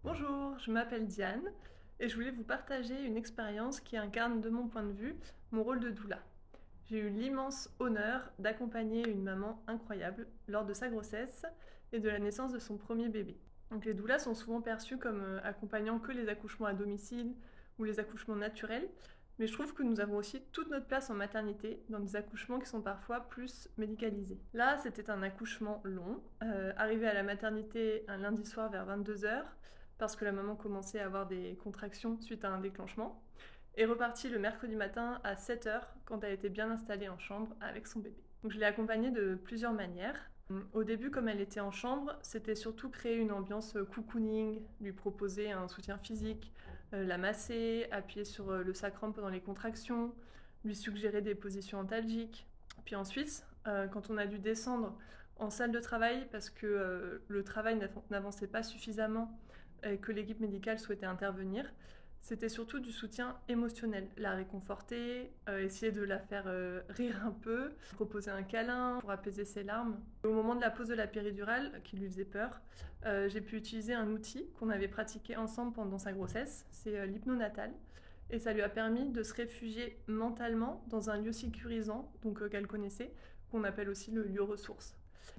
Bonjour, je m'appelle Diane et je voulais vous partager une expérience qui incarne, de mon point de vue, mon rôle de doula. J'ai eu l'immense honneur d'accompagner une maman incroyable lors de sa grossesse et de la naissance de son premier bébé. Donc les doulas sont souvent perçus comme accompagnant que les accouchements à domicile ou les accouchements naturels, mais je trouve que nous avons aussi toute notre place en maternité dans des accouchements qui sont parfois plus médicalisés. Là, c'était un accouchement long, arrivé à la maternité un lundi soir vers 22 h parce que la maman commençait à avoir des contractions suite à un déclenchement, et repartie le mercredi matin à 7 h quand elle était bien installée en chambre avec son bébé. Donc je l'ai accompagnée de plusieurs manières. Au début, comme elle était en chambre, c'était surtout créer une ambiance cocooning, lui proposer un soutien physique, la masser, appuyer sur le sacrum pendant les contractions, lui suggérer des positions antalgiques. Puis ensuite, quand on a dû descendre en salle de travail parce que le travail n'avançait pas suffisamment et que l'équipe médicale souhaitait intervenir, c'était surtout du soutien émotionnel, la réconforter, essayer de la faire rire un peu, proposer un câlin pour apaiser ses larmes. Au moment de la pose de la péridurale, qui lui faisait peur, j'ai pu utiliser un outil qu'on avait pratiqué ensemble pendant sa grossesse, c'est l'hypnonatal. Et ça lui a permis de se réfugier mentalement dans un lieu sécurisant, donc qu'elle connaissait, qu'on appelle aussi le lieu ressource.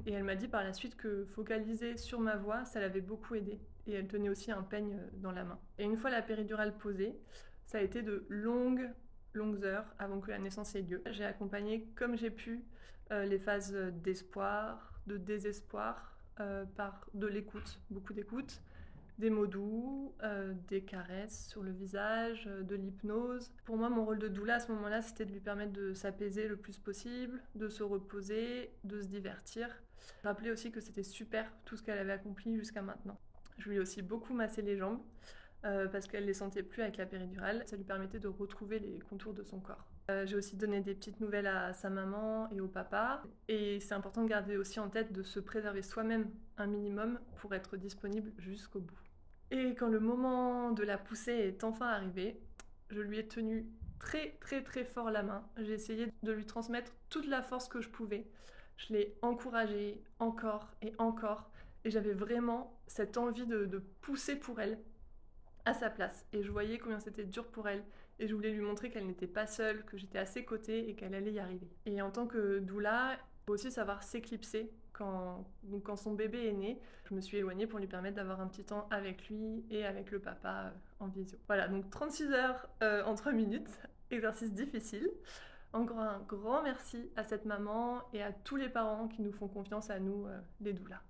Et elle m'a dit par la suite que focaliser sur ma voix, ça l'avait beaucoup aidée. Et elle tenait aussi un peigne dans la main. Et une fois la péridurale posée, ça a été de longues heures avant que la naissance ait lieu. J'ai accompagné comme j'ai pu les phases d'espoir, de désespoir, par de l'écoute, beaucoup d'écoute, des mots doux, des caresses sur le visage, de l'hypnose. Pour moi, mon rôle de doula à ce moment-là, c'était de lui permettre de s'apaiser le plus possible, de se reposer, de se divertir. Rappeler aussi que c'était super tout ce qu'elle avait accompli jusqu'à maintenant. Je lui ai aussi beaucoup massé les jambes parce qu'elle les sentait plus avec la péridurale. Ça lui permettait de retrouver les contours de son corps. J'ai aussi donné des petites nouvelles à sa maman et au papa. Et c'est important de garder aussi en tête de se préserver soi-même un minimum pour être disponible jusqu'au bout. Et quand le moment de la poussée est enfin arrivé, je lui ai tenu très fort la main. J'ai essayé de lui transmettre toute la force que je pouvais. Je l'ai encouragée encore et encore. Et j'avais vraiment cette envie de pousser pour elle à sa place. Et je voyais combien c'était dur pour elle. Et je voulais lui montrer qu'elle n'était pas seule, que j'étais à ses côtés et qu'elle allait y arriver. Et en tant que doula, il faut aussi savoir s'éclipser. Quand son bébé est né, je me suis éloignée pour lui permettre d'avoir un petit temps avec lui et avec le papa en visio. Voilà, donc 36 heures en 3 minutes, exercice difficile. Encore un grand merci à cette maman et à tous les parents qui nous font confiance à nous, les doulas.